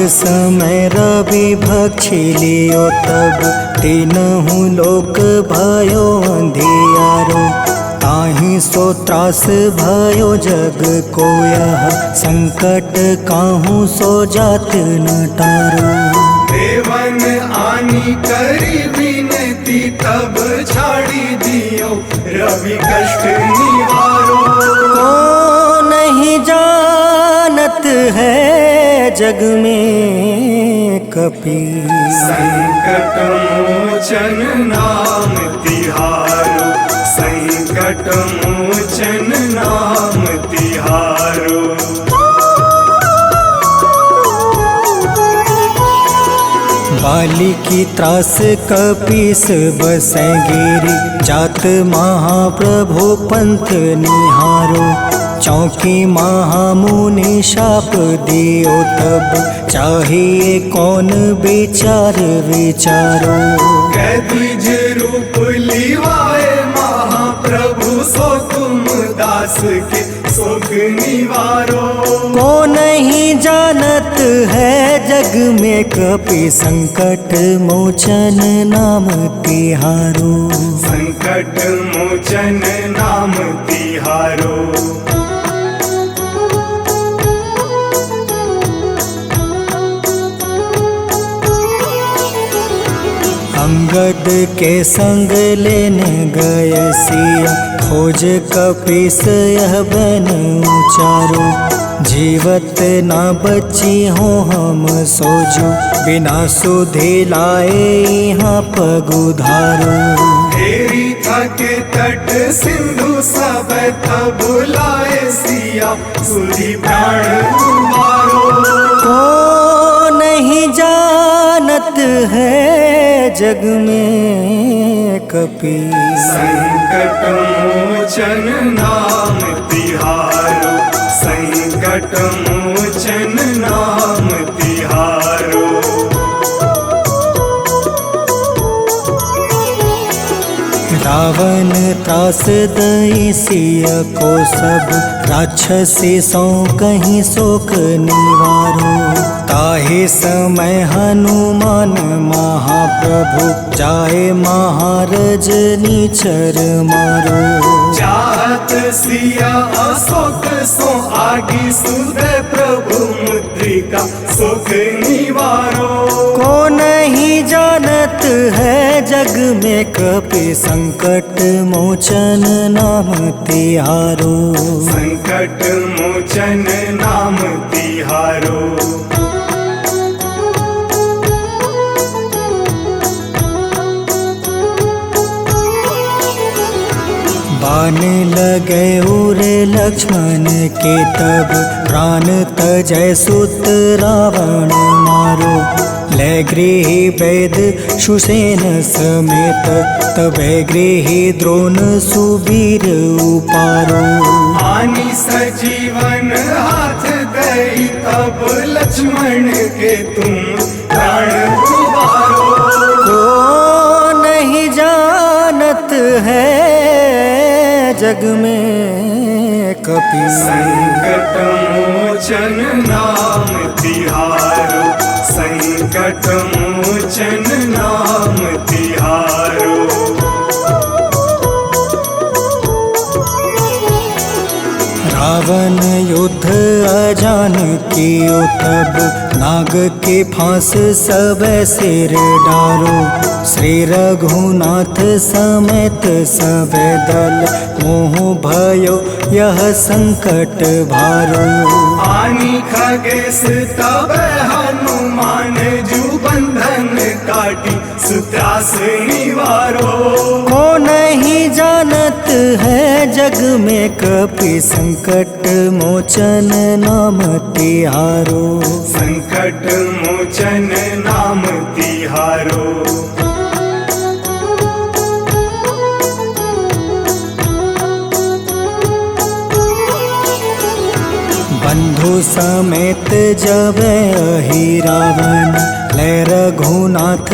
समय रवि भक्षी लियो तब तीनहु लोक भयो अंधियारो। ताहि सो त्रास भयो जग को यह संकट काहू सो जात न टारो। देवन आनी करी विनती तब छाड़ी दियो रवि कष्ट निवारो। को नहीं जानत है जग में कपि संकट मोचन नाम तिहारो। संकट मोचन नाम तिहारो। बाली की त्रास कपीस बसै गिरी। जात महाप्रभु पंथ निहारो। चौकी महामुनि शाप दियो तब चाहिए कौन विचार विचारो। कैदिज रूप लिवाए महाप्रभु सो तुम दास के शोक निवारो। को नहीं जानत है जग में कपि संकट मोचन नाम तिहारो। संकट मोचन नाम तिहारो। अंगद के संग लेने गए सिया। खोज कपीस यह बन उचारो। जीवत ना बची हो हम सोजो। बिना सुधि लाए यहाँ पग उधारो। तेरी थके तट सिंधु सब तब लाए सिया। सुधि प्राण तुम्हारो। को नहीं जानत है जग में कपि संकट मोचन नाम तिहारो। संकट मोचन नाम तिहारो। रावण त्रास दई सिया को सब। राक्षसी सो कहीं शोक निवारो। ताहि समय हनुमान महाप्रभु जाए महारज नीचर मारो। चाहत सिया अशोक सो आगी सुदय प्रभु मुद्रिका सुख निवारो। को नहीं जानत है जग में कपि संकट मोचन नाम तिहारो। संकट मोचन नाम तिहारो। बाण लगे उरे लक्ष्मण के तब प्राण तजय सुत रावण मारो। ले गृही वैद सुसेन समेत तबे गृही द्रोण सुबीर उपारो। आनी सजीवन हाथ दई तब लक्ष्मण के तुम प्राण उबारो। को नहीं जानत है जग में कपि संकट मोचन नाम तिहारो। संकट मोचन नाम तिहारो। रावण युद्ध अजान कियो तब नाग के फांस सब सिर डारो। श्री रघुनाथ समेत सब दल मोह भयो यह संकट भारो। आनी खगेश तब हनुमान जू बंधन काटी सुत्रास निवारो। को नहीं जानत है जग में कपि संकट मोचन नाम तिहारो। संकट मोचन नाम तिहारो। बंधु समेत जब अहि रावण। ले रघुनाथ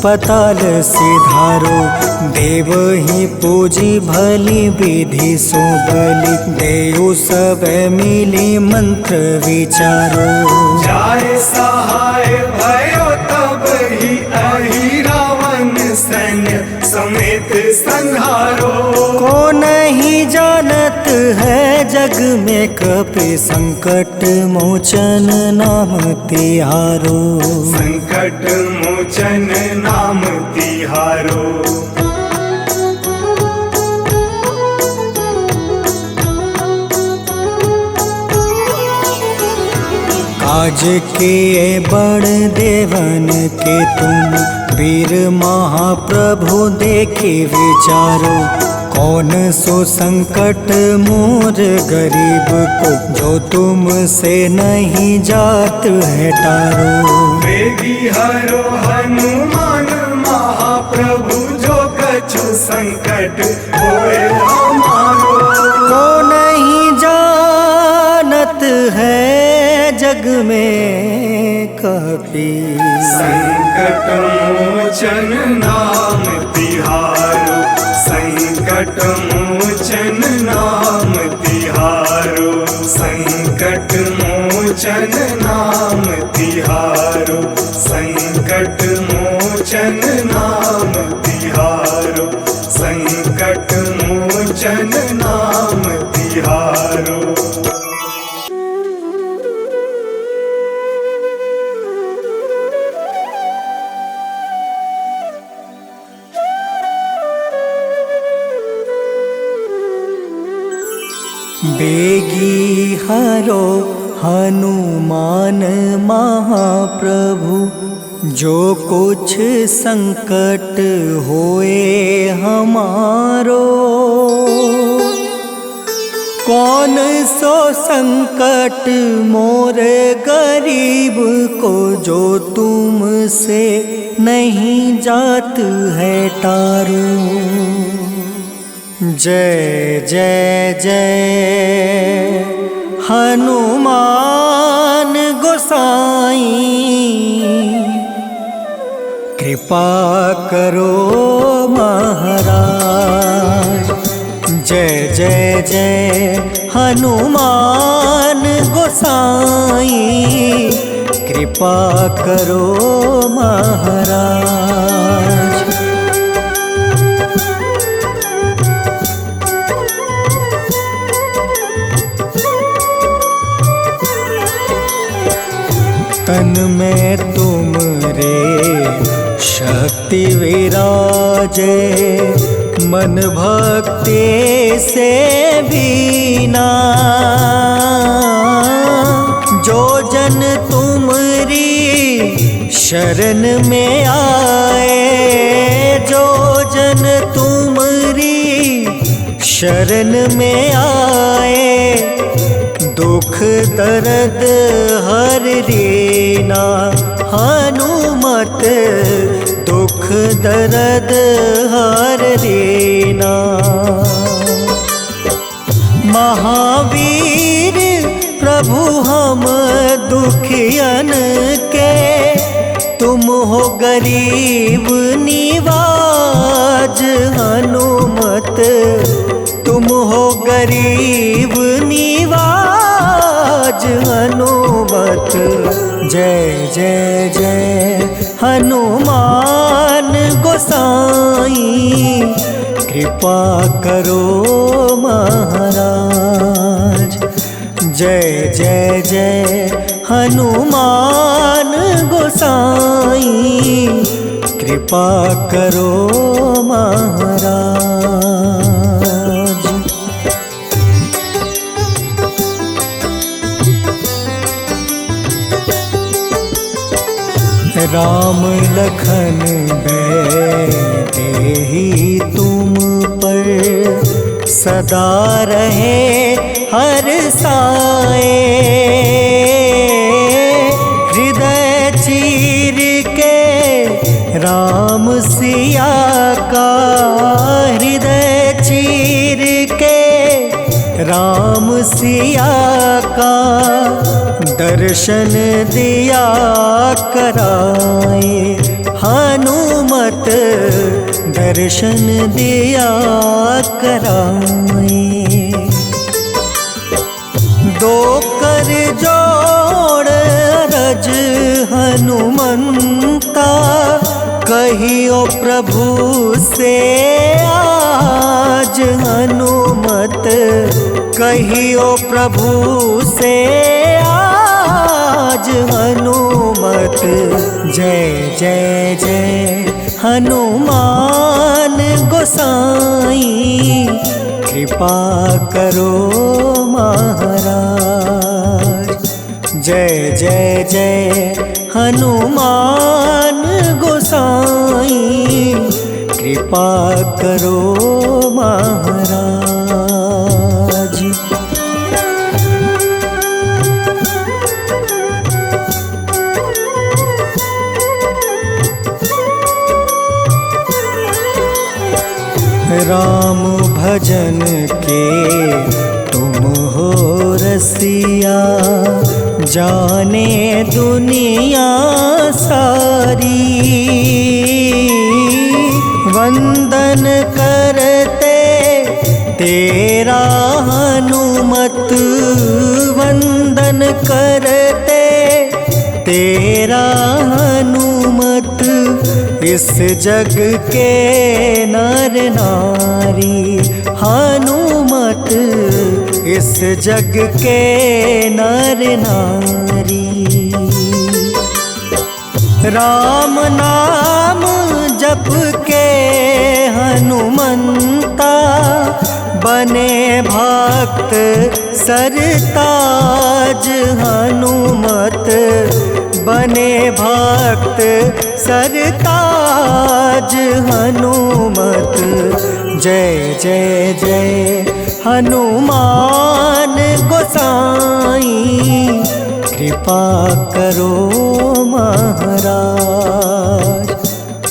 पताल सिधारो। देव ही पूजी भली विधि सो बलि, देव सब मिली मंत्र विचारो। जाय सहाय भयो तब ही अहि रावण सैन्य समेत संहारो। को नहीं जानत है जग में कपि संकट मोचन नाम तिहारो। संकट मोचन नाम तिहारो। काज किए बड़ देवन के तुम, वीर महाप्रभु देखे विचारो। कौन सो संकट मोर गरीब को, जो तुमसे नहीं जात है टारो। वेगी हरो हनुमान महाप्रभु, जो कछु संकट होए हमारो। को नहीं जानत है जग में कपि, संकट मोचन नाम तिहारो। संकट मोचन नाम तिहारो। संकट मोचन नाम तिहारो। संकट मोचन नाम तिहारो। संकट मोचन नाम तिहारो। बेगी हरो हनुमान महाप्रभु, जो कुछ संकट होए हमारो। कौन सो संकट मोर गरीब को, जो तुमसे नहीं जात है टारो। जय जय जय हनुमान गोसाई, कृपा करो महाराज। जय जय जय हनुमान गोसाई, कृपा करो महाराज। तन में तुम रे शक्ति विराजे, मन भक्ति से बीना। जो जन तुमरी शरण में आए, जो जन तुमरी शरण में आए, दुख दर्द हर रीना। हनुमत दुख दर्द हर रीना। महावीर प्रभु हम दुखियन के, तुम हो गरीब निवाज। हनुमत तुम हो गरीब निवाज। हनुमत जय जय जय हनुमान गोसाई, कृपा करो महाराज। जय जय जय हनुमान गोसाई, कृपा करो महाराज। राम लखन बैठे तुम पर, सदा रहे हर साए। हृदय चीर के राम सिया का, हृदय चीर के राम सिया का, दर्शन दिया कराए। हनुमत दर्शन दिया कराए। दो कर जोड़ अरज हनुमंता, कहियो प्रभु से आज हनुमत, कहियो प्रभु से आज हनुमत। जय जय जय हनुमान गोसाई, कृपा करो महाराज। जय जय जय हनुमान गोसाई, कृपा करो महाराज। राम भजन के तुम हो रसिया, जाने दुनिया सारी। वंदन करते तेरा हनुमत, वंदन करते तेरा हनुमत। इस जग के नर नारी हनुमत, इस जग के नर नारी। राम नाम जप के हनुमंता, बने भक्त सरताज हनुमत, बने भक्त सरताज हनुमत। जय जय जय हनुमान गोसाई, कृपा करो महाराज।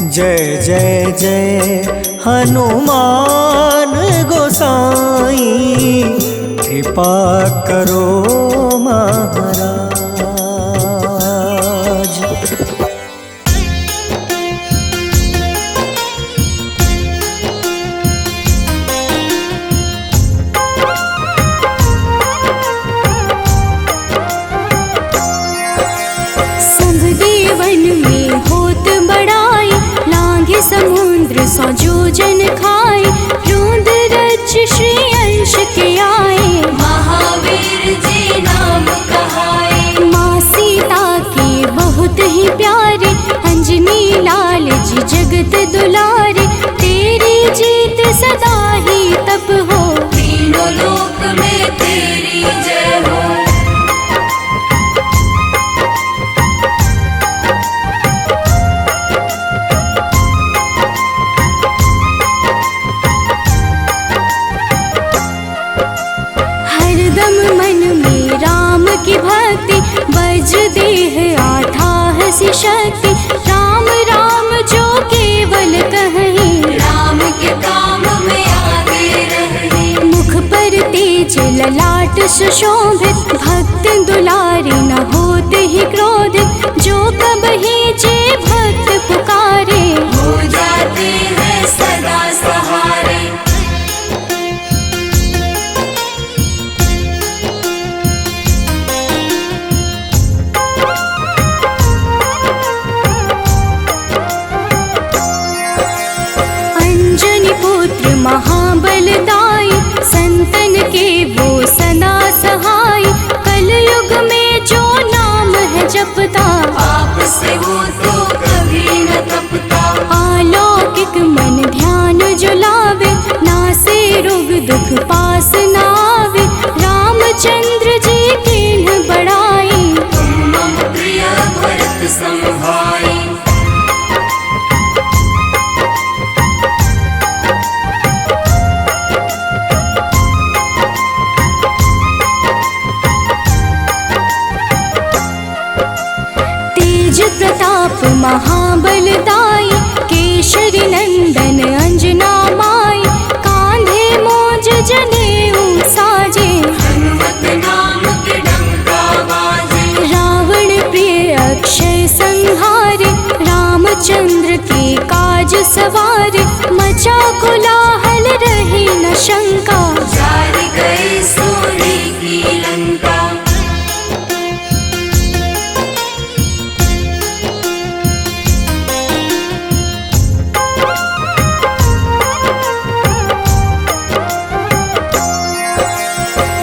जय जय जय हनुमान गोसाई, कृपा करो महाराज। समुद्र सौ जोजन खाए, रोंद रच श्री अंश के आए। महावीर जी नाम कहाए, माँ सीता के बहुत ही प्यारे, अंजनी लाल जी जगत दुलारे। तेरी जीत सदा ही तप हो, तीनों लोक में तेरी जय हो। की भक्ति बज देह आधाह सी शक्ति, राम राम जो केवल कहीं, राम के काम में आगे रहे। मुख पर तेज ललाट सुशोभित, भक्त दुलारी न होते ही क्रोधित। जो कबहि जे भक्त पुकारे, हो जाते हैं सदा सहारे। महाबलदाई, संतन के वो सदा सहाय। कलयुग में जो नाम है जपता, पाप से वो तो कभी न तपता। अलौकिक मन ध्यान जो लावे, नासे रोग दुख पास न आवे। रामचंद्र जी कीन्ह बड़ाई, तुम मम प्रिय भरत संभाई। प्रताप महाबलदाई, केशरी सवार, मचा कोलाहल रही न शंका। जार गए सोने की लंका।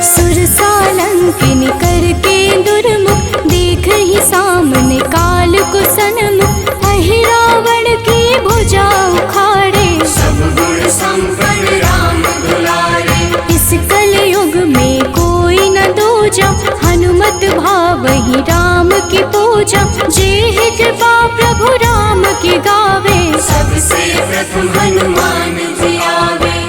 सुरसालंकिनी करके दुर्मुख, देख ही सामने काल को सन्मुख। अहिरावण की भुजा उखाड़े, सब गुण संपन्न राम दुलारे। इस कलयुग में कोई न दूजा, हनुमत भावहि राम की पूजा। जेहि कृपा प्रभु राम की गावे, सबसे प्रथम हनुमान जी आवे।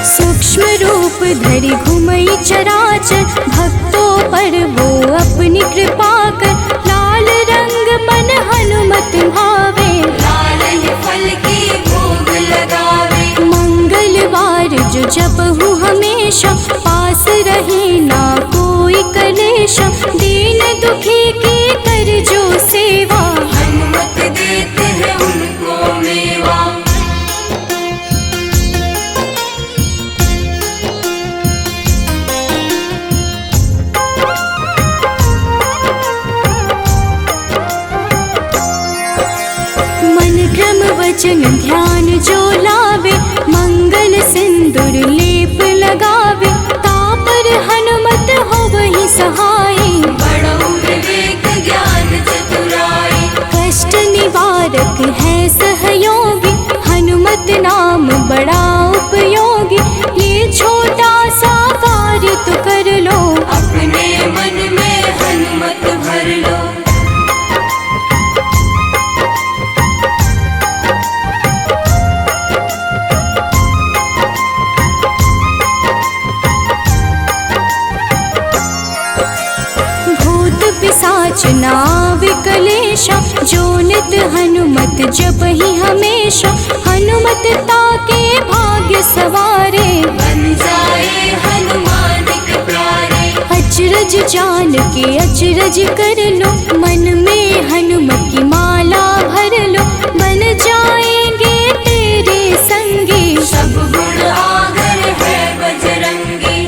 सूक्ष्म रूप धरि घुमई चराचर, भक्तों पर वो अपनी कृपा कर। लाल रंग मन हनुमत भावे, लाल ही फल की भोग लगावे। मंगलवार जो जपहु हमेशा, पास रहे ना कोई कलेश। दीन दुखी की कर जो सेवा, हनुमत देते हैं उनको मेवा। मन क्रम वचन ध्यान जो लावे, मंगल सिंदूर लेप लगावे। तापर हनुमत हो वही सहाय, बड़ो विवेक ज्ञान चतुराई। कष्ट निवारक है सहयोगी, हनुमत नाम बड़ा उपयोगी। ये छोटा सा कार्य तो कर लो, अपने मन में हनुमत भर लो। भूत पिशाच नाव कलेशा, जो नित हनुमत जपहि हमेशा। हनुमत ताके भाग्य सवारे, बन जाए हनुमान के प्यारे। अचरज जान के अचरज कर लो, मन में हनुमत की माला भर लो। बन जाएंगे तेरे संगी, सब गुण आगर है बजरंगी।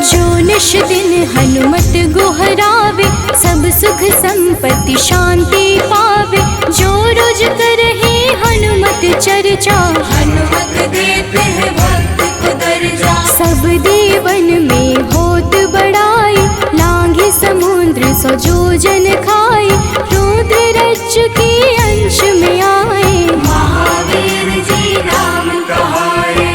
जो निश दिन हनुमत गोहरावे, सब सुख संपत्ति शांति पावे। जो रोज करहे हनुमत चर्चा, हनुमत देते हैं भक्त को दर्जा। सब देवन में होत बड़ाई, लांघे समुद्र सो जो जन खाए। रुद्र रज के अंश में आए, महावीर जी नाम कहाए।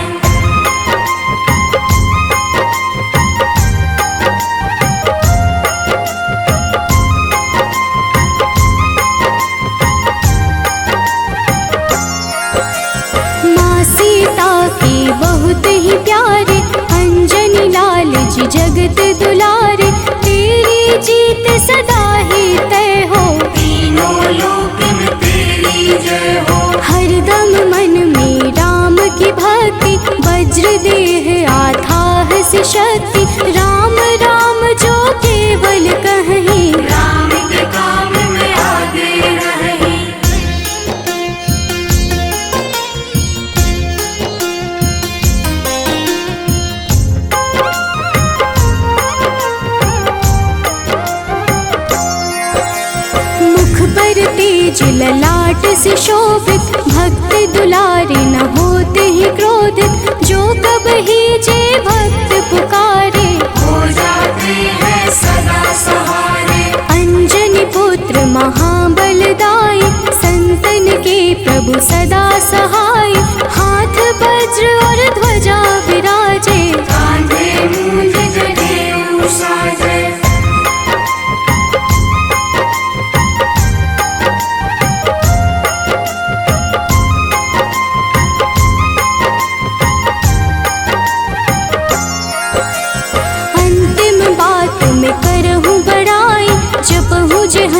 माँ सीता के बहुत ही प्यारे, अंजनी लाल जी जगत दुलारे। तेरी जीत सदा ही तय हो, तीनों लोक में तेरी जय हो। हरदम मन में राम की भक्ति, वज्र देह आधाह से शक्ति। राम राम जो केवल कहीं, राम के काम में आगे रहे। मुख पर तेज ललाट से शोभित, भक्त दुलारे न होते ही क्रोधित। जो कब ही जे भक्त पुकारे, हो जाते हैं सदा सहारे। अंजनी पुत्र महाबलदाई, संतन के प्रभु सदा सहाय। हाथ वज्र और ध्वजा विराजे, कांधे मूंज जनेऊ साजे।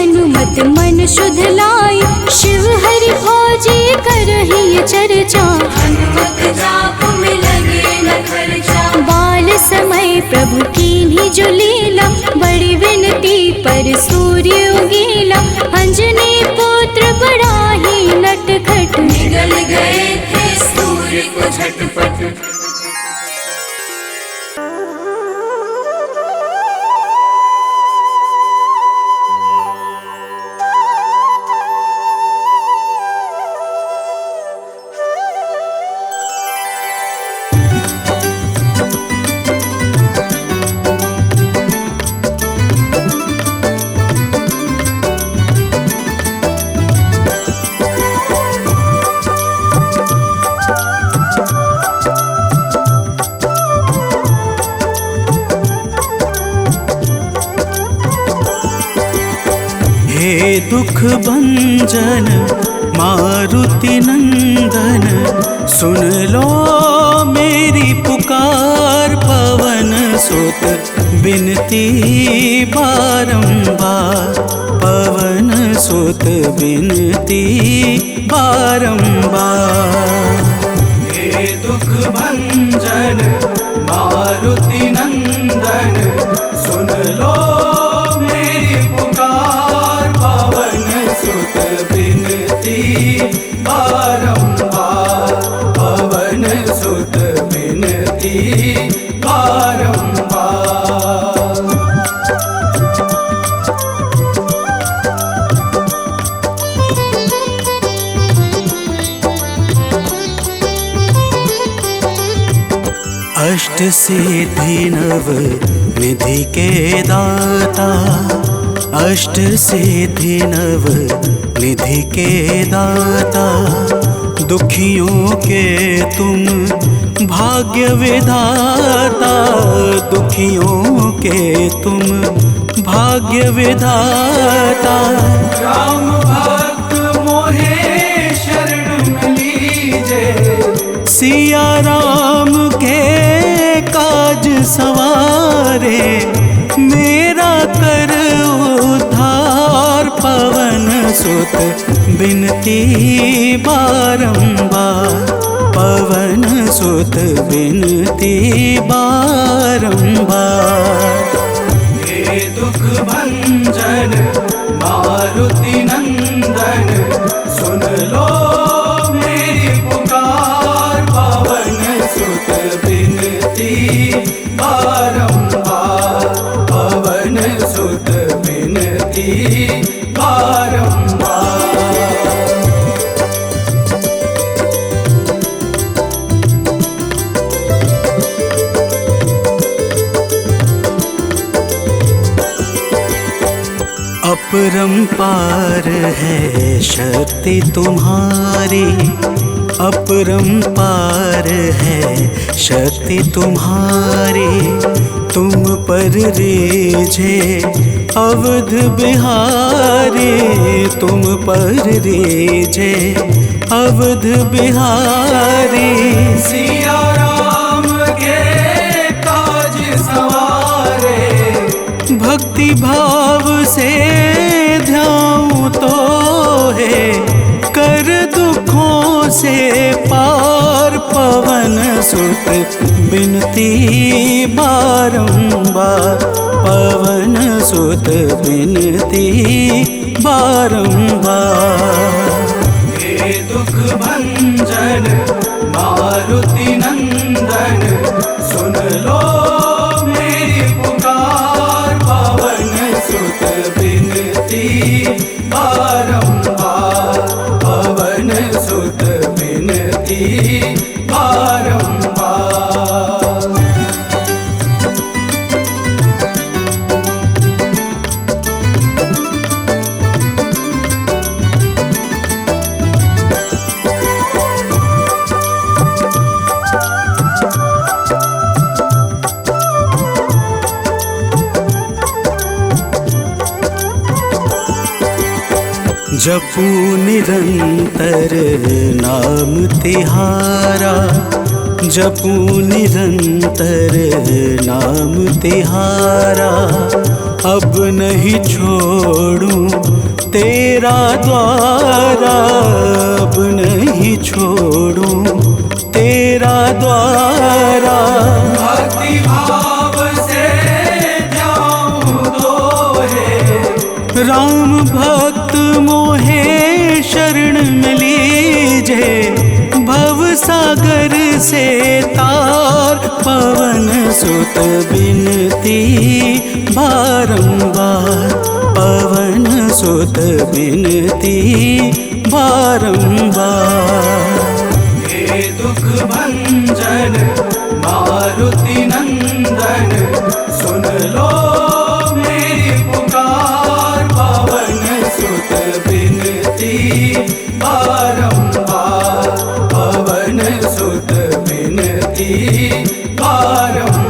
हनुमत मन शुद्ध लाई, शिव हरि भोजे करहि चर्चा। हनुमत जाप में लगे न खर्चा, बाल समय प्रभु कीन्ही जो लीला, बड़ी विनती पर सूर्य उगेला। अंजनी पुत्र बड़ा ही नटखट, निगल गए थे सूर्य को झटपट। हे दुख भंजन मारुति नंदन, सुन लो मेरी पुकार। पवन सुत बिनती बारंबार, पवन सुत बिनती बारंबार। हे दुख भंजन मारुति नंदन, सुन लो मेरी पुकार। पवन सुत बिनती बारंबार, पवन सुत बिनती बारंबार। अष्ट सिद्धि नव निधि के दाता, अष्ट सिद्धि नव निधि के दाता। दुखियों के तुम भाग्य विधाता, दुखियों के तुम भाग्य विधाता। राम भक्त मोहे शरण लीजे, सिया राम के काज सवारे। मेरा कर उद्धार, पवन सुत बिनती बारंबार, पवन सुत बिनती बारंबार। हे दुख भंजन मारुति नंदन, सुन लो मेरी पुकार। पवन सुत बिनती बारंबार, पवन सुत बिनती बारंबार। अपरंपार है शक्ति तुम्हारी, अपरंपार है शक्ति तुम्हारी। तुम पर रीझे अवध बिहारी, तुम पर रीझे अवध बिहारी। सिया राम के काज सवारे, भक्ति भाव से ध्याऊं तो है कर दुखों से पार। पवन सुत बिनती बारंबार, पवन सुत बिनती बारंबार। हे दुख भंजन मारुति नंदन, सुन लो मेरी पुकार। पवन सुत बिनती बारंबार, पवन सुत बिनती बारंबार। जपू निरंतर नाम तिहारा, जपू निरंतर नाम तिहारा। अब नहीं छोड़ूं तेरा द्वारा, अब नहीं छोड़ूं तेरा द्वारा। भक्ति भाव से जाऊं दोहे, राम भक्त मोहे शरण में लीजे, भव सागर से तार पवन सुत बिनती बारंबार, पवन सुत बिनती बारंबार। हे दुख भंजन मारुति नंदन, सुन लो मेरी पुकार, पवन सुत बिनती बारंबार, पवन सुत बिनती बारंबार।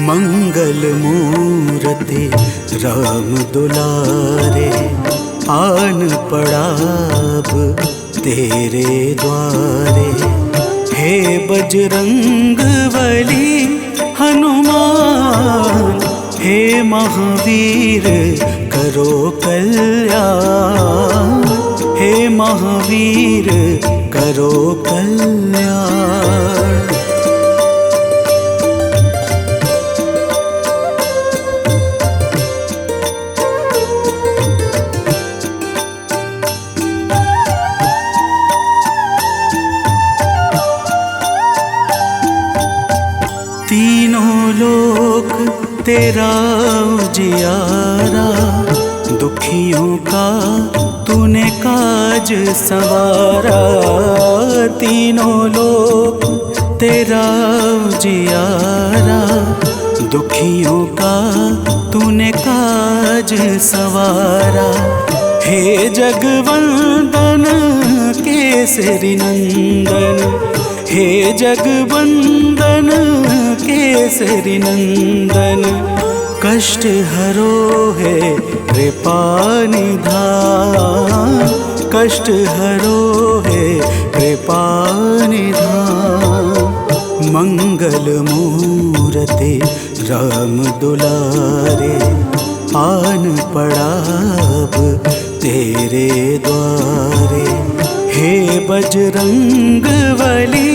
मंगल मूर्ति राम दुलारे, आन पड़ा अब तेरे द्वारे। हे बजरंग बली हनुमान, हे महावीर करो कल्याण, हे महावीर करो कल्याण। तीनों लोक तेरा उजियारा, दुखियों का तूने काज सवारा। तीनों लोक तेरा उजियारा, दुखियों का तूने काज सवारा। हे जगवंदन केसरी नंदन, हे जगवंदन केसरी नंदन, कष्ट हरो है कृपा निधान, कष्ट हरो है कृपा निधान। मंगल मूर्ति राम दुलारे, आन पड़ा अब तेरे द्वारे। हे बजरंग बली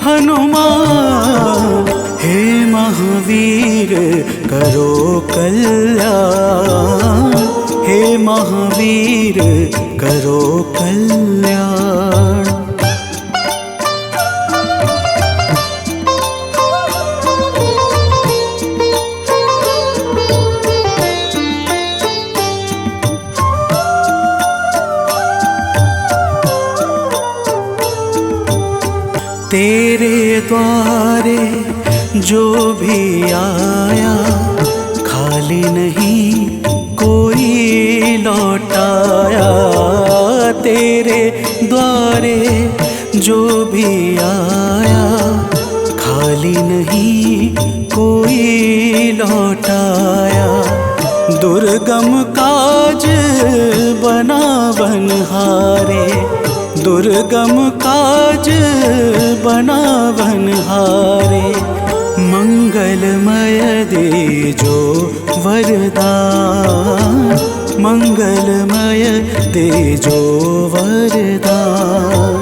हनुमान, हे महावीर करो कल्याण, हे महावीर करो कल्याण। तेरे द्वारे जो भी आया, खाली नहीं कोई लौटाया। तेरे द्वारे जो भी आया, खाली नहीं कोई लौटाया। दुर्गम काज बना बनहारे, दुर्गम काज बना बनहारे। मंगलमय दे जो वरदान, मंगलमय दे जो वरदान।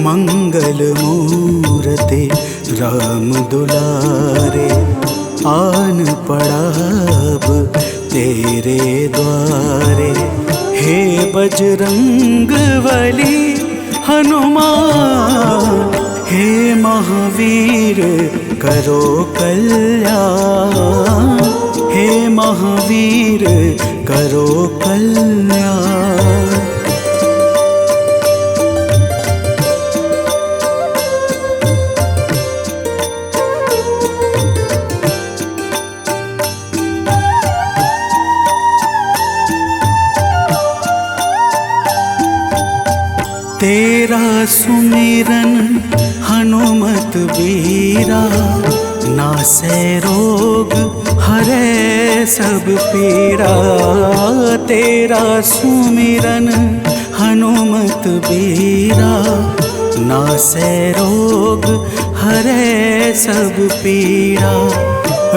मंगल मूर्ति राम दुलारे, आन पड़ा अब तेरे द्वारे। हे बजरंग बली हनुमान, हे महावीर करो कल्याण, हे महावीर करो कल्याण। तेरा सुमिरन हनुमत बीरा, नासै रोग हरै सब पीरा। तेरा सुमिरन हनुमत बीरा, नासै रोग हरै सब पीरा।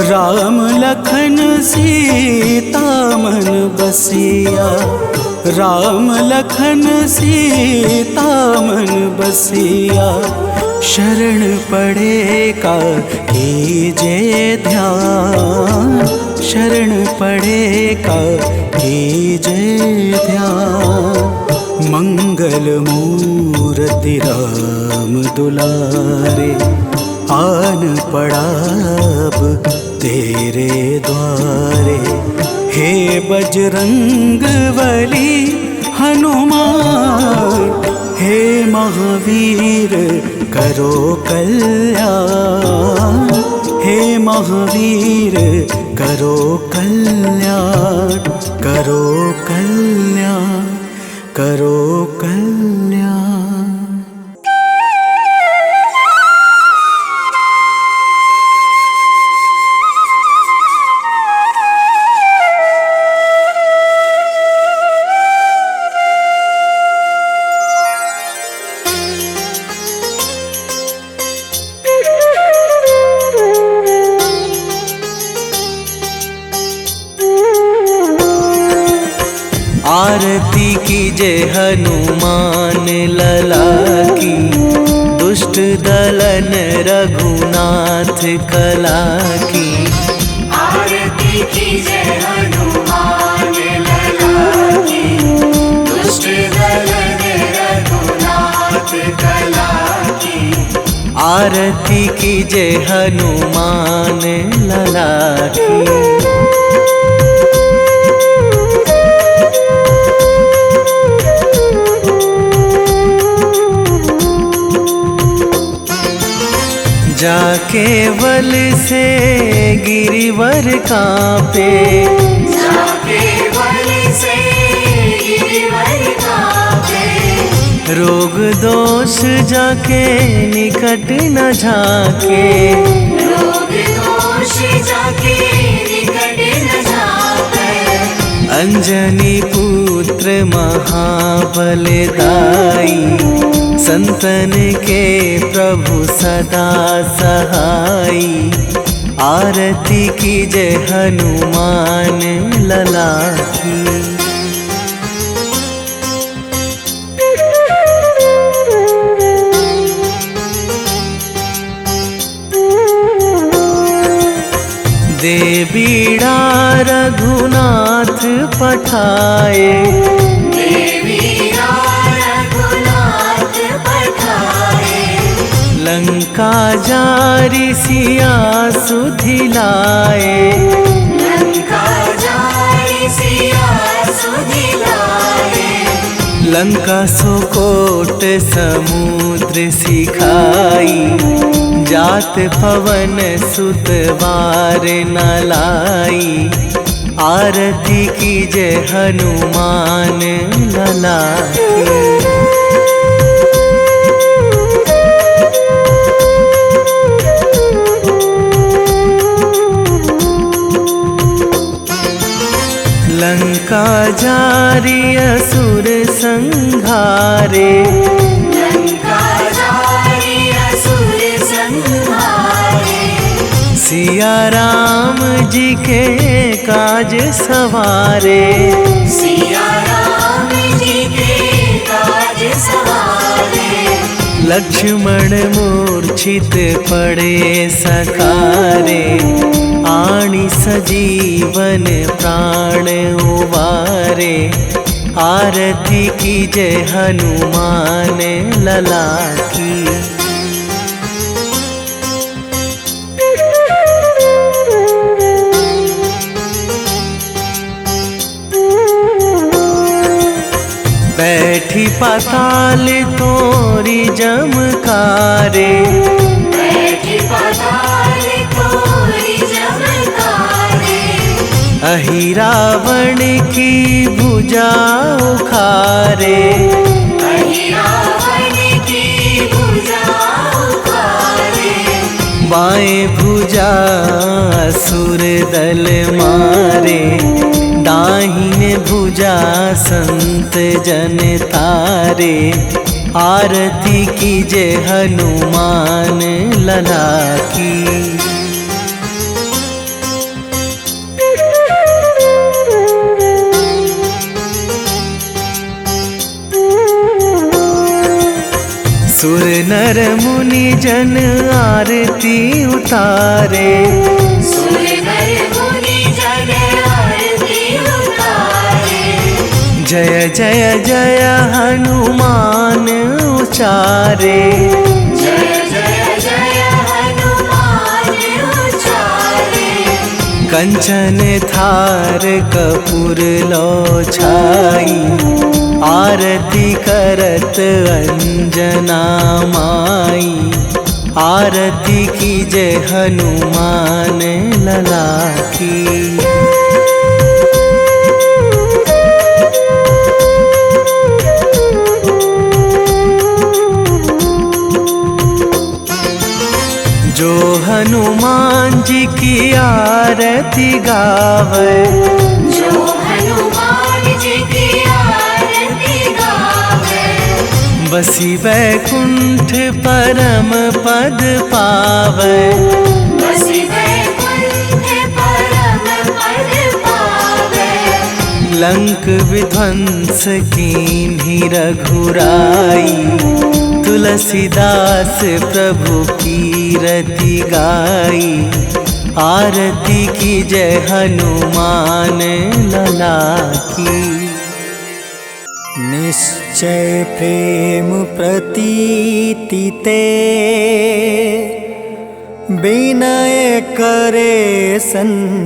राम लखन सीता मन बसिया, राम लखन सीता मन बसिया। शरण पड़े का कीजे ध्यान, शरण पड़े का कीजे ध्यान। मंगल मूर्ति राम दुलारे, आन पड़ा अब तेरे द्वारे। हे बजरंग बली हनुमान, हे महावीर करो कल्याण। हे महावीर करो कल्याण, करो कल्याण, करो कल्याण। आरती कीजे हनुमान लला की, दुष्ट दलन रघुनाथ कला की। आरती कीजे हनुमान लला की, दुष्ट दलन रघुनाथ कला की। आरती कीजे हनुमान लला की। जाके बल से गिरिवर कांपे, जाके बल से गिरिवर कांपे। रोग दोष जाके निकट न झाके, रोग दोष जाके निकट न झाके। अंजनी पुत्र महाबलदाई, संतन के प्रभु सदा सहाई। आरती कीजे हनुमान लला की। देवीड़ा रघुनाथ पठाए, देवीड़ा रघुनाथ पठाए। लंका जारी सिया सुधिलाए, लंका जारी सिया सुधिलाए। लंका सुकोट समुद्र सिखाई, जात पवन सुत वार न लाई। आरती कीजे हनुमान लला की। लंका जारी असुर संहारे, लंका जारी असुर संहारे। सिया राम जी के काज सवारे, सिया राम जी के काज सवारे। लक्ष्मण मूर्छित पड़े सकारे, आणी सजीवन प्राण उबारे। आरती कीजे हनुमान लला की। बैठी पाताल तोरी जमकारे, बैठी पाताल तोरी जमकारे। अहि रावण की भुजा उखारे, अहि रावण की भुजा उखारे। बाएं भुजा असुर दल मारे, दाहिने भुजा संत जन तारे। आरती कीजे हनुमान लला की। सुर नर मुनि जन आरती उतारे, सुर नर मुनि जन आरती उतारे। जय जय जय हनुमान उचारे, जय जय जय हनुमान उचारे। कंचन थार कपूर लो छाई, आरती करत अंजना माई। आरती कीजे हनुमान लला की। जो हनुमान जी की आरती गावे, जो हनुमान जी की आरती गावे। बसी वैकुंठ परम पद पावे, बसी वैकुंठ परम पद पावे। लंक विध्वंस कीन्ही रघुराई, तुलसीदास प्रभु कीरति गाई। आरती कीजे हनुमान लला की। निश्चय प्रेम प्रतीति ते, विनय करे सन्मान।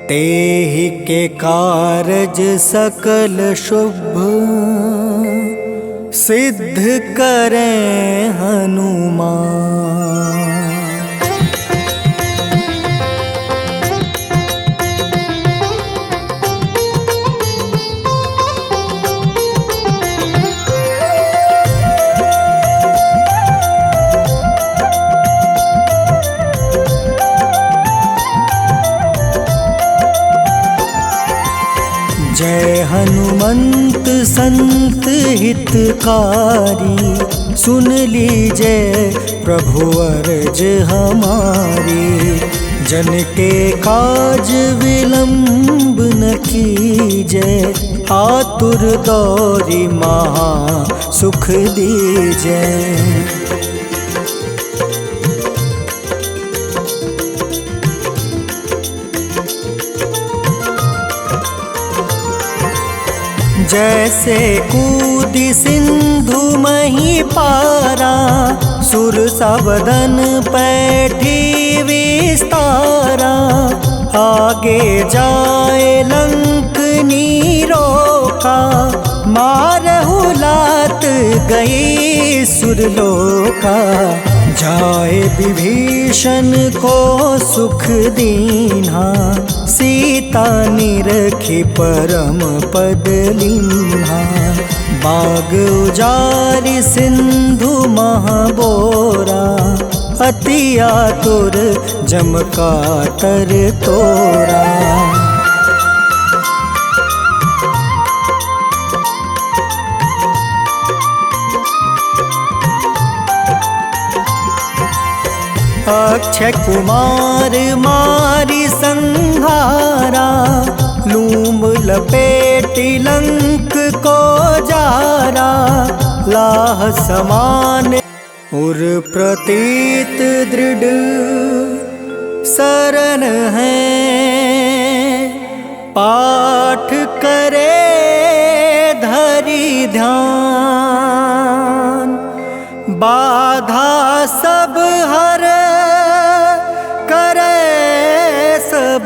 तेहि के कारज सकल शुभ, सिद्ध करें हनुमान। जय हनुमंत संत हितकारी, सुन लीजिए प्रभु अर्ज हमारी। जन के काज विलंब न कीजिए, आतुर दौरी महा सुख दीजिए। जैसे कूदी सिंधु मही पारा, सुर सावधन पैठी विस्तारा। आगे जाए लंक नीरोका, मारहु लात गई सुरलोका। जाए विभीषण को सुख दीन्हा, सीता निरखी परम पद लीन्हा। बाग उजारि सिंधु महाबोरा, अति आतुर जम काटर तोरा। अक्षय कुमार मारी संहारा, लूम लपेटी लंक को जारा। लाह समान उर प्रतीत दृढ़, शरण है पाठ करे धरि ध्यान। बाधा सब हर करे सब,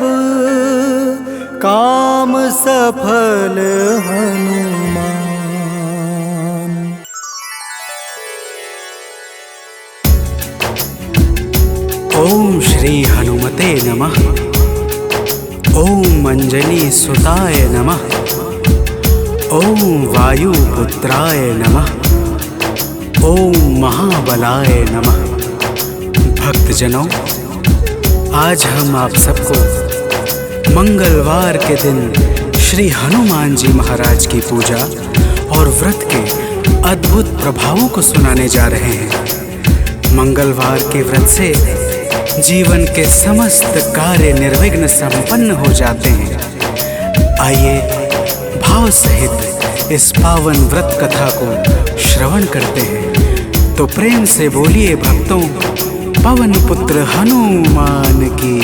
काम सफल हनुमान। ओम श्री हनुमते नमः। ओम अंजनी सुताय नमः। ओम वायुपुत्राय नमः। ओम महाबलाय नमः। भक्तजनों, आज हम आप सबको मंगलवार के दिन श्री हनुमान जी महाराज की पूजा और व्रत के अद्भुत प्रभावों को सुनाने जा रहे हैं। मंगलवार के व्रत से जीवन के समस्त कार्य निर्विघ्न संपन्न हो जाते हैं। आइए भाव सहित इस पावन व्रत कथा को श्रवण करते हैं। तो प्रेम से बोलिए भक्तों, पवन पुत्र हनुमान की।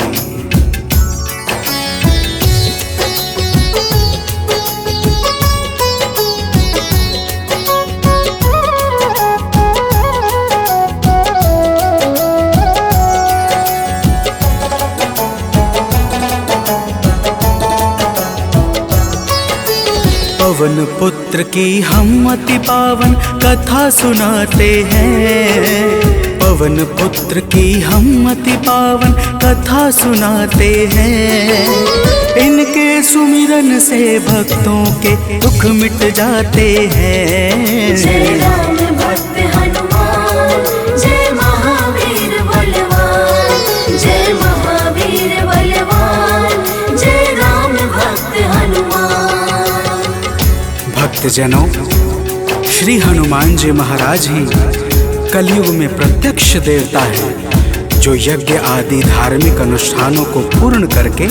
पवन पुत्र की हम अति पावन कथा सुनाते हैं। पवन पुत्र की हम अति पावन कथा सुनाते हैं। इनके सुमिरन से भक्तों के दुख मिट जाते हैं। जय राम भक्त हनुमान, जय महावीर बलवान, जय महावीर बलवान, जय राम भक्त हनुमान। भक्तजनों, श्री हनुमान जी महाराज ही कलयुग में प्रत्यक्ष देवता है, जो यज्ञ आदि धार्मिक अनुष्ठानों को पूर्ण करके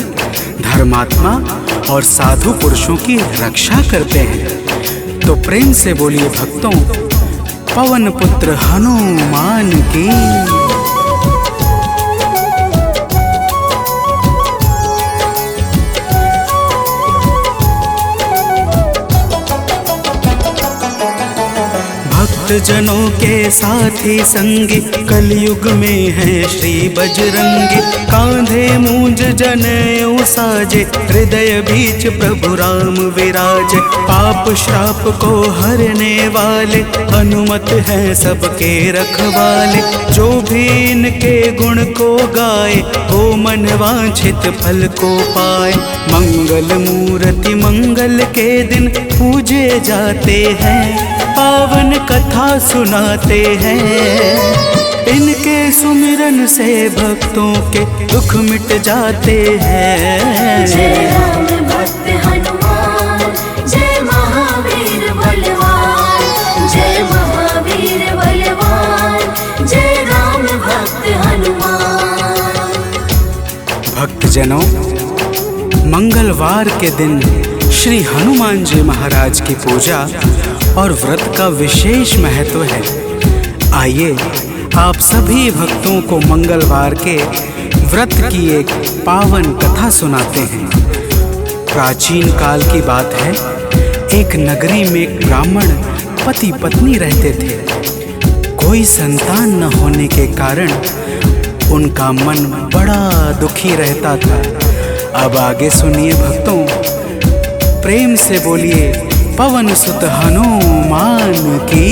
धर्मात्मा और साधु पुरुषों की रक्षा करते हैं। तो प्रेम से बोलिए भक्तों, पवन पुत्र हनुमान की। जनों के साथी संगी कलयुग में है श्री बजरंगी। कांधे मूंज जनेऊ साजे, हृदय बीच प्रभु राम विराजे। पाप श्राप को हरने वाले हनुमत हैं सबके रखवाले। जो भी इनके गुण को गाए, वो मन वांछित फल को पाए। मंगल मूर्ति मंगल के दिन पूजे जाते हैं। पावन कथा सुनाते हैं। इनके सुमिरन से भक्तों के दुख मिट जाते हैं। जय राम भक्त हनुमान, जय महावीर बलवान, जय महावीर बलवान, जय राम भक्त हनुमान। भक्तजनों, मंगलवार के दिन श्री हनुमान जी महाराज की पूजा और व्रत का विशेष महत्व है। आइए आप सभी भक्तों को मंगलवार के व्रत की एक पावन कथा सुनाते हैं। प्राचीन काल की बात है। एक नगरी में एक ब्राह्मण पति पत्नी रहते थे। कोई संतान न होने के कारण उनका मन बड़ा दुखी रहता था। अब आगे सुनिए भक्तों, प्रेम से बोलिए पवन सुत हनुमान की।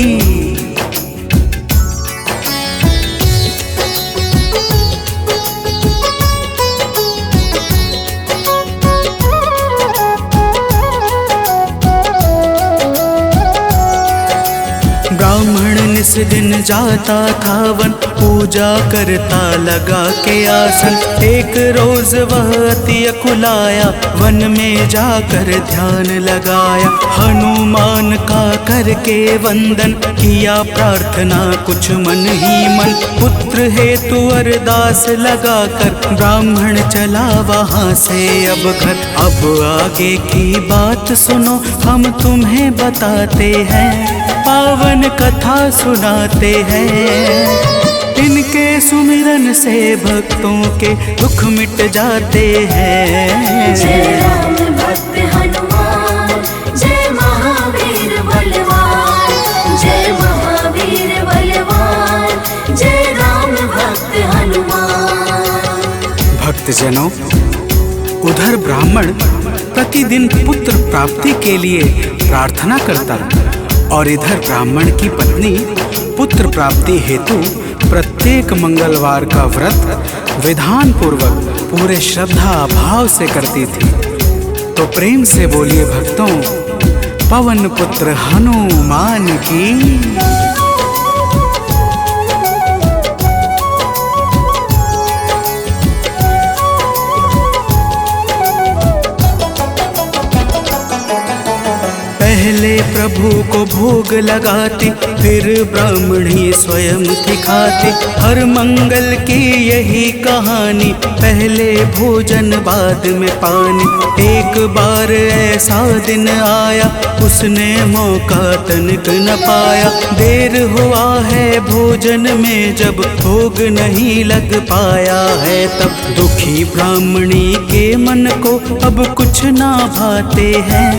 ब्राह्मण निस दिन जाता था वन, पूजा करता लगा के आसन। एक रोज वह अति अकुलाया, वन में जाकर ध्यान लगाया। हनुमान का करके वंदन किया प्रार्थना कुछ मन ही मन। पुत्र हेतु अरदास लगाकर ब्राह्मण चला वहाँ से अब घर। अब आगे की बात सुनो, हम तुम्हें बताते हैं। पावन कथा सुनाते हैं। इनके सुमिरन से भक्तों के दुख मिट जाते हैं। जय राम भक्त हनुमान, जय महावीर बलवान, जय महावीर बलवान, जय राम भक्त हनुमान। भक्तजनों, उधर ब्राह्मण प्रतिदिन पुत्र प्राप्ति के लिए प्रार्थना करता और इधर ब्राह्मण की पत्नी पुत्र प्राप्ति हेतु प्रत्येक मंगलवार का व्रत विधान पूर्वक पूरे श्रद्धा भाव से करती थी। तो प्रेम से बोलिए भक्तों, पवन पुत्र हनुमान की। पहले प्रभु को भोग लगाती, फिर ब्राह्मणी स्वयं थी खाती। हर मंगल की यही कहानी, पहले भोजन बाद में पानी। एक बार ऐसा दिन आया, उसने मौका तनिक न पाया। देर हुआ है भोजन में, जब भोग नहीं लग पाया है तब। दुखी ब्राह्मणी के मन को अब कुछ ना भाते हैं,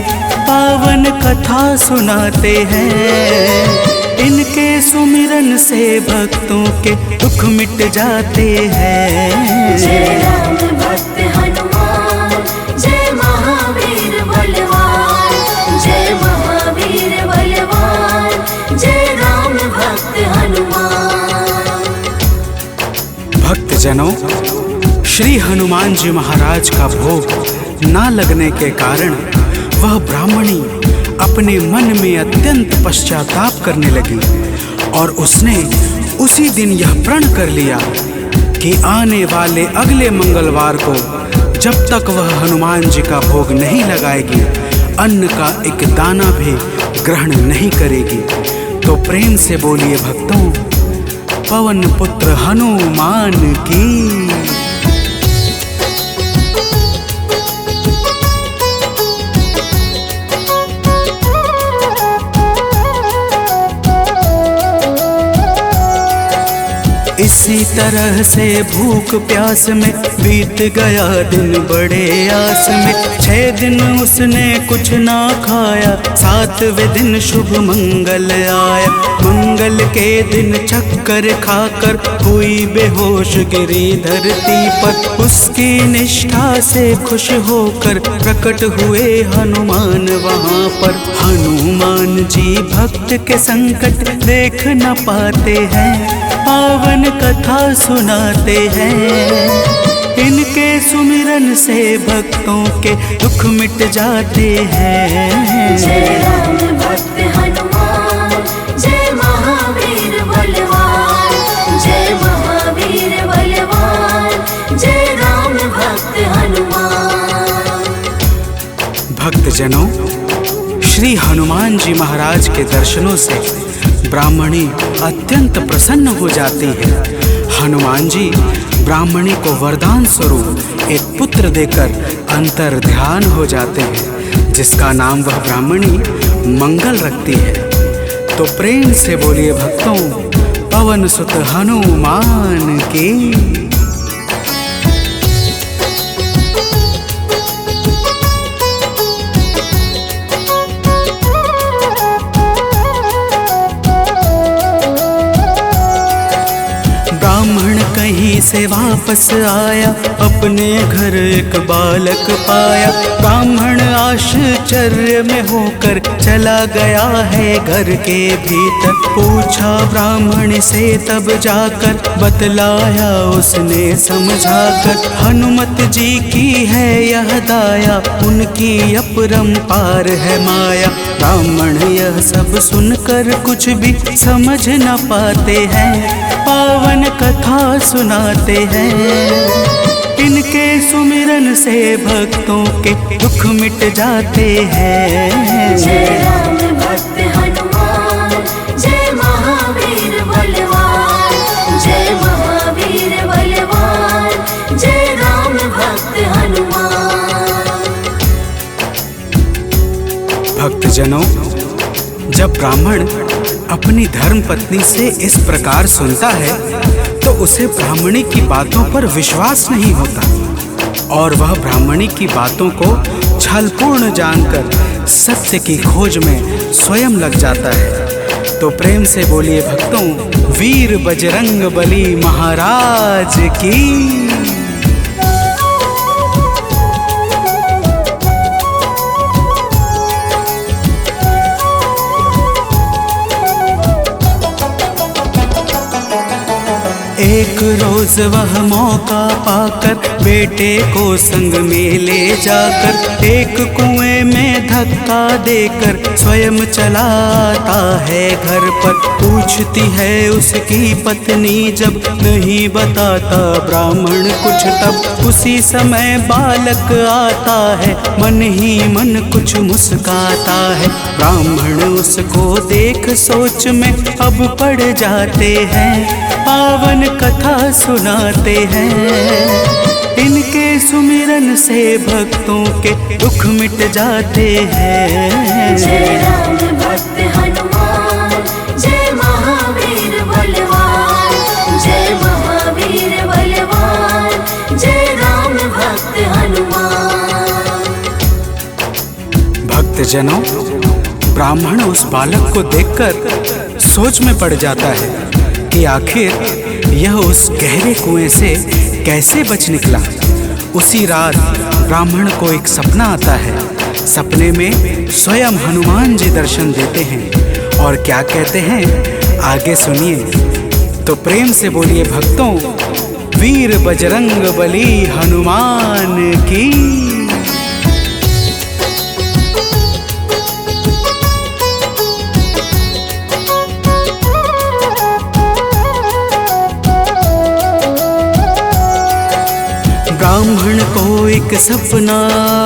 पावन कथा सुनाते हैं। इनके सुमिरन से भक्तों के दुख मिट जाते हैं। जय राम भक्त हनुमान, जय महावीर बलवान, जय महावीर बलवान, जय राम भक्त हनुमान। भक्तजनों, श्री हनुमान जी महाराज का भोग ना लगने के कारण वह ब्राह्मणी अपने मन में अत्यंत पश्चाताप करने लगी और उसने उसी दिन यह प्रण कर लिया कि आने वाले अगले मंगलवार को जब तक वह हनुमान जी का भोग नहीं लगाएगी, अन्न का एक दाना भी ग्रहण नहीं करेगी। तो प्रेम से बोलिए भक्तों, पवन पुत्र हनुमान की। इसी तरह से भूख प्यास में बीत गया दिन बड़े आस में। 6 दिन उसने कुछ ना खाया, 7वें दिन शुभ मंगल आया। मंगल के दिन चक्कर खाकर हुई बेहोश गिरी धरती पर। उसकी निष्ठा से खुश होकर प्रकट हुए हनुमान वहाँ पर। हनुमान जी भक्त के संकट देख न पाते हैं, पावन कथा सुनाते हैं। इनके सुमिरन से भक्तों के दुख मिट जाते हैं। जय राम भक्त हनुमान, जय महावीर बलवान, जय महावीर बलवान, जय राम भक्त हनुमान। भक्तजनों, श्री हनुमान जी महाराज के दर्शनों से ब्राह्मणी अत्यंत प्रसन्न हो जाती है। हनुमान जी ब्राह्मणी को वरदान स्वरूप एक पुत्र देकर अंतर ध्यान हो जाते हैं, जिसका नाम वह ब्राह्मणी मंगल रखती है। तो प्रेम से बोलिए भक्तों, पवन सुत हनुमान की। ब्राह्मण कहीं से वापस आया, अपने घर एक बालक पाया। ब्राह्मण आश्चर्य में होकर चला गया है घर के भीतर। पूछा ब्राह्मण से तब जाकर, बतलाया उसने समझाकर। हनुमत जी की है यह दाया, उनकी अपरंपार है माया। ब्राह्मण यह सब सुनकर कुछ भी समझ न पाते हैं, पावन कथा सुनाते हैं। इनके सुमिरन से भक्तों के दुख मिट जाते हैं। जय राम भक्त हनुमान, जय महावीर बलवान, जय महावीर बलवान, जय राम भक्त हनुमान। भक्तजनों, जब ब्राह्मण अपनी धर्म पत्नी से इस प्रकार सुनता है तो उसे ब्राह्मणी की बातों पर विश्वास नहीं होता और वह ब्राह्मणी की बातों को छलपूर्ण जानकर सत्य की खोज में स्वयं लग जाता है। तो प्रेम से बोलिए भक्तों, वीर बजरंग बली महाराज की। एक रोज वह मौका पाकर बेटे को संग में ले जाकर एक कुएं में धक्का देकर स्वयं चलाता है घर पर। पूछती है उसकी पत्नी जब नहीं बताता ब्राह्मण कुछ, तब उसी समय बालक आता है मन ही मन कुछ मुस्काता है। ब्राह्मण उसको देख सोच में अब पड़ जाते हैं, पावन कथा सुनाते हैं। इनके सुमिरन से भक्तों के दुख मिट जाते हैं। जय राम भक्त हनुमान, जय महावीर बलवान, जय महावीर बलवान, जय राम भक्त हनुमान। भक्तजनों, ब्राह्मण उस बालक को देखकर सोच में पड़ जाता है कि आखिर यह उस गहरे कुएं से कैसे बच निकला। उसी रात ब्राह्मण को एक सपना आता है। सपने में स्वयं हनुमान जी दर्शन देते हैं और क्या कहते हैं आगे सुनिए। तो प्रेम से बोलिए भक्तों, वीर बजरंग बली हनुमान की। ब्राह्मण को एक सपना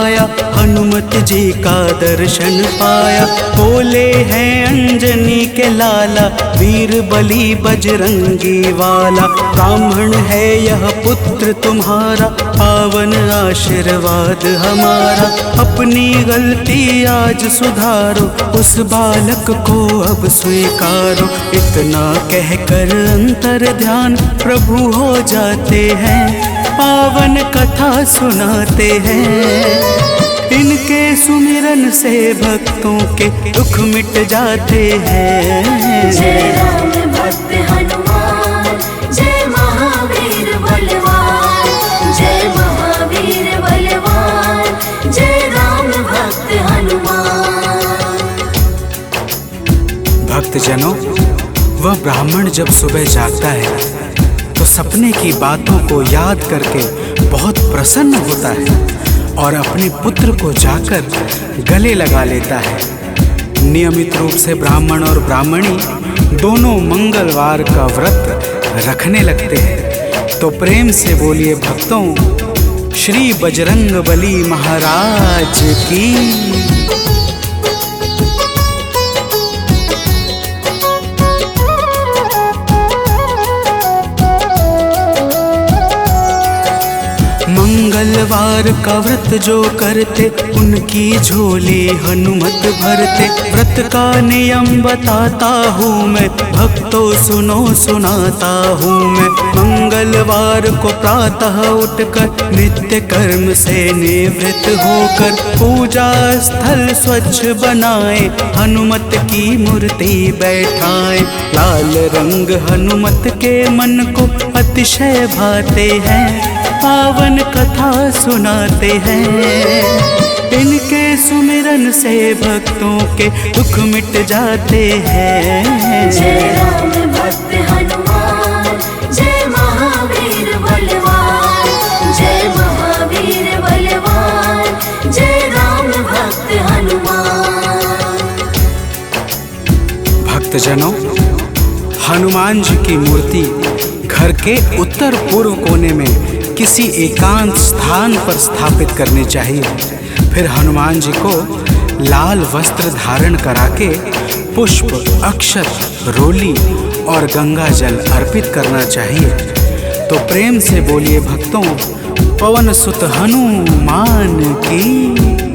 आया, हनुमत जी का दर्शन पाया। बोले हैं अंजनी के लाला, वीर बली बजरंगी वाला। ब्राह्मण है यह पुत्र तुम्हारा, पावन आशीर्वाद हमारा। अपनी गलती आज सुधारो, उस बालक को अब स्वीकारो। इतना कहकर अंतर ध्यान प्रभु हो जाते हैं, पावन कथा सुनाते हैं। इनके सुमिरन से भक्तों के दुख मिट जाते हैं। जय राम भक्त हनुमान, जय महावीर बलवान, जय महावीर बलवान, जय राम भक्त हनुमान। भक्तजनों, वह ब्राह्मण जब सुबह जागता है तो सपने की बातों को याद करके बहुत प्रसन्न होता है और अपने पुत्र को जाकर गले लगा लेता है। नियमित रूप से ब्राह्मण और ब्राह्मणी दोनों मंगलवार का व्रत रखने लगते हैं। तो प्रेम से बोलिए भक्तों, श्री बजरंग बली महाराज की। मंगलवार का व्रत जो करते उनकी झोली हनुमत भरते। व्रत का नियम बताता हूँ मैं, भक्तों सुनो सुनाता हूँ मैं। मंगलवार को प्रातः उठकर नित्य कर्म से निवृत्त होकर पूजा स्थल स्वच्छ बनाए, हनुमत की मूर्ति बैठाए। लाल रंग हनुमत के मन को अतिशय भाते हैं, पावन कथा सुनाते हैं। इनके सुमिरन से भक्तों के दुख मिट जाते हैं। जय राम भक्त हनुमान, जय महावीर बलवान, जय महावीर बलवान, जय राम भक्त हनुमान। भक्तजनों, हनुमान जी की मूर्ति घर के उत्तर पूर्व कोने में किसी एकांत स्थान पर स्थापित करनी चाहिए। फिर हनुमान जी को लाल वस्त्र धारण करा के पुष्प, अक्षत, रोली और गंगा जल अर्पित करना चाहिए। तो प्रेम से बोलिए भक्तों, पवन सुत हनुमान की।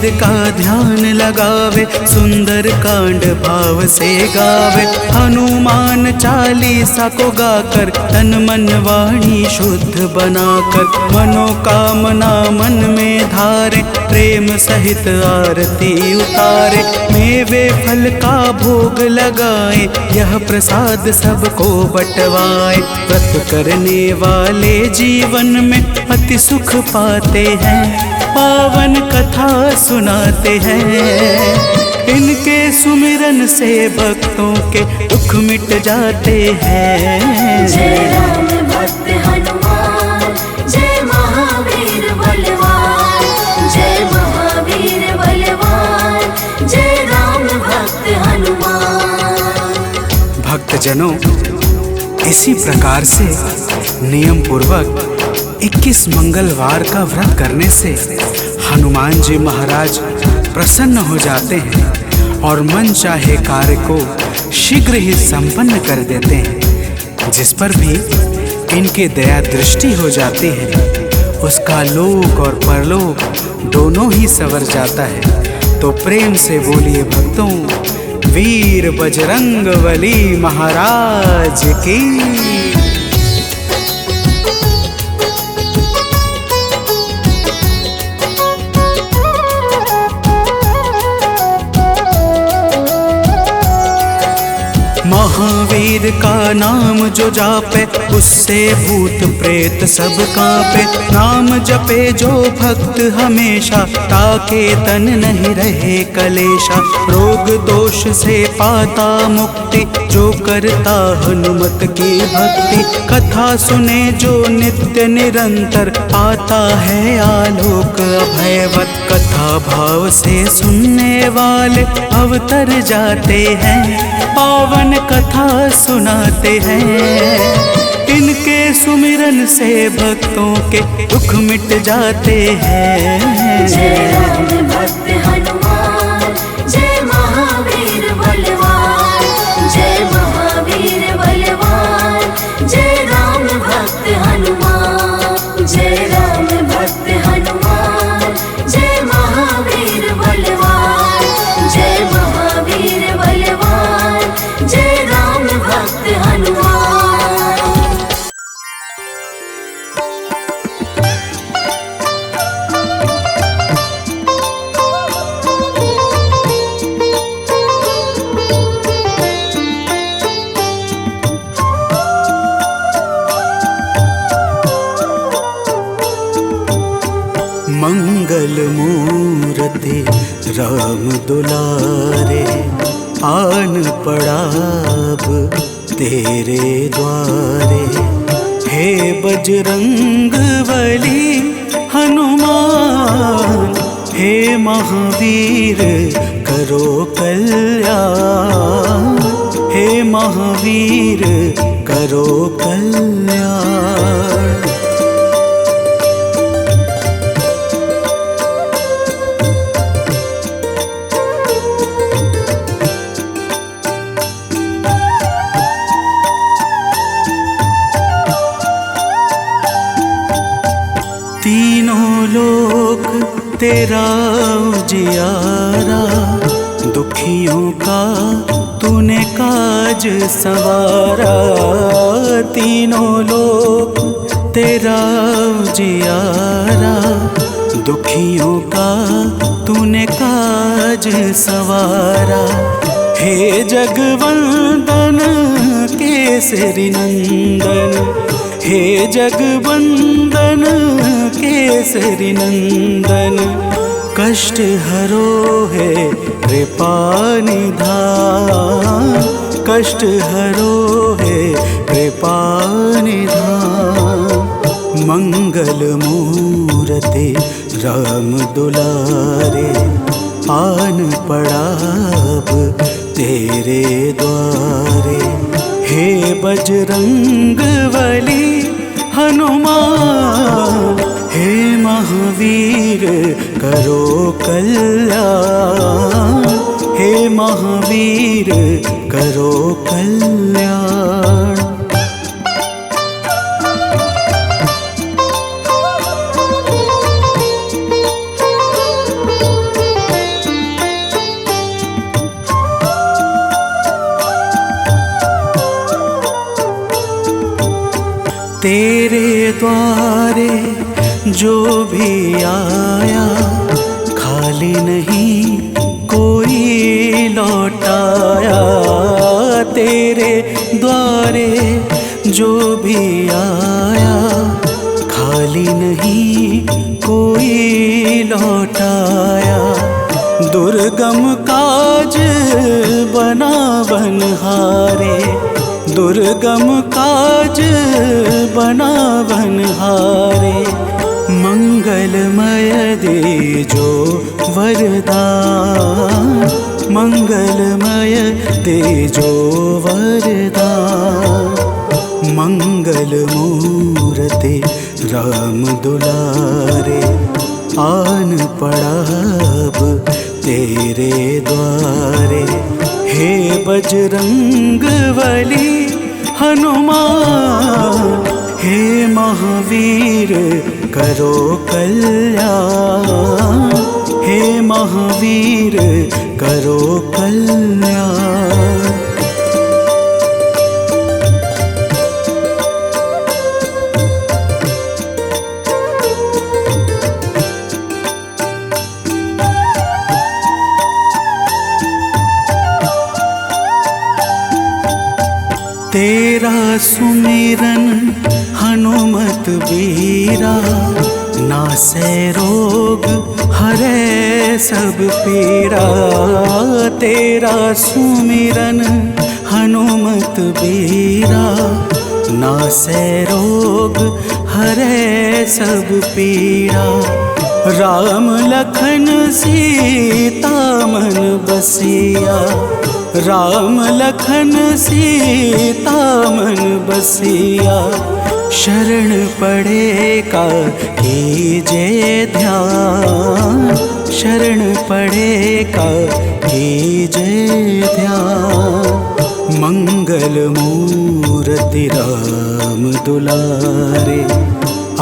महावीर का ध्यान लगावे, सुंदर कांड भाव से गावे। हनुमान चालीसा को गाकर तन मन वाणी शुद्ध बनाकर, मनोकामना मन में धारे, प्रेम सहित आरती उतारे। मेवे फल का भोग लगाए, यह प्रसाद सबको बंटवाए। व्रत करने वाले जीवन में अति सुख पाते हैं, पावन कथा सुनाते हैं। इनके सुमिरन से भक्तों के दुख मिट जाते हैं। जय राम भक्त हनुमान, जय महावीर बलवान, जय महावीर बलवान, जय राम भक्त हनुमान। भक्तजनों, इसी प्रकार से नियम पूर्वक 21 मंगलवार का व्रत करने से हनुमान जी महाराज प्रसन्न हो जाते हैं और मन चाहे कार्य को शीघ्र ही संपन्न कर देते हैं। जिस पर भी इनकी दया दृष्टि हो जाती है, उसका लोक और परलोक दोनों ही संवर जाता है। तो प्रेम से बोलिए भक्तों, वीर बजरंगबली महाराज की। महावीर का नाम जो जापे, उससे भूत प्रेत सब कांपे। नाम जपे जो भक्त हमेशा, ताके तन नहीं रहे कलेशा। रोग दोष से पाता मुक्ति, जो करता हनुमत की भक्ति। कथा सुने जो नित्य निरंतर, पाता है आलोक अभयवत। कथा भाव से सुनने वाले अवतर जाते हैं, पावन कथा सुनाते हैं। इनके सुमिरन से भक्तों के दुख मिट जाते हैं। जय राम भक्त हनुमान, जय महावीर बलवान, जय महावीर बलवान, जय राम भक्त हनुमान। जय राम भक्त हनुमान, जय महावीर बलवान, जय महावीर बलवान, जय राम भक्त हनुमान। मंगल मूर्ति राम दुलारे, आन पड़ाब तेरे द्वारे। हे बजरंग बली हनुमान, हे महावीर करो कल्याण। हे महावीर करो कल्याण। तीनों लोक तेरा उजियारा, दुखियों का तूने काज संवारा। तीनों लोक तेरा उजियारा, दुखियों का तूने काज संवारा। हे जगवंदन केसरी नंदन, हे जगवंदन केसरी नंदन। कष्ट हरो है कृपा निधान, कष्ट हरो है कृपा निधान। मंगल मूर्ति राम दुलारे, आन पड़ाब तेरे द्वारे। हे बजरंग बली हनुमान, हे महावीर करो कल्याण। हे महावीर करो कल्याण। तेरे द्वारे जो भी आया खाली नहीं कोई लौटाया। तेरे द्वारे जो भी आया खाली नहीं कोई लौटाया। दुर्गम काज बना बनहारे, दुर्गम काज बना बनहारे। मंगलमय दे जो वरदान, मंगलमय दे जो वरदान। मंगल मूर्ति राम दुलारे, आन पड़ा अब तेरे द्वारे। हे बजरंग बली हनुमान, हे महावीर करो कल्याण, हे महावीर करो कल्याण। तेरा सुमिरन हनुमत बीरा, नासै रोग हरै सब पीरा। तेरा सुमिरन हनुमत बीरा, नासै रोग हरै सब पीरा। राम लखन सीता मन बसिया, राम लखन सीता मन बसिया। शरण पड़े का कीजे ध्यान, शरण पड़े का कीजे ध्यान। मंगल मूर्ति राम दुलारे,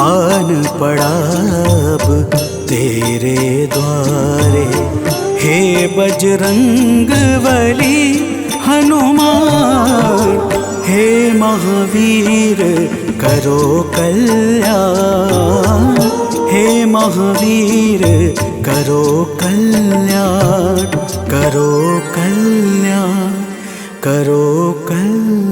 आन पड़ा अब तेरे द्वारे। हे बजरंग बली हनुमान, हे महावीर करो कल्याण, हे महावीर करो कल्याण, करो कल्याण, करो कल्याण।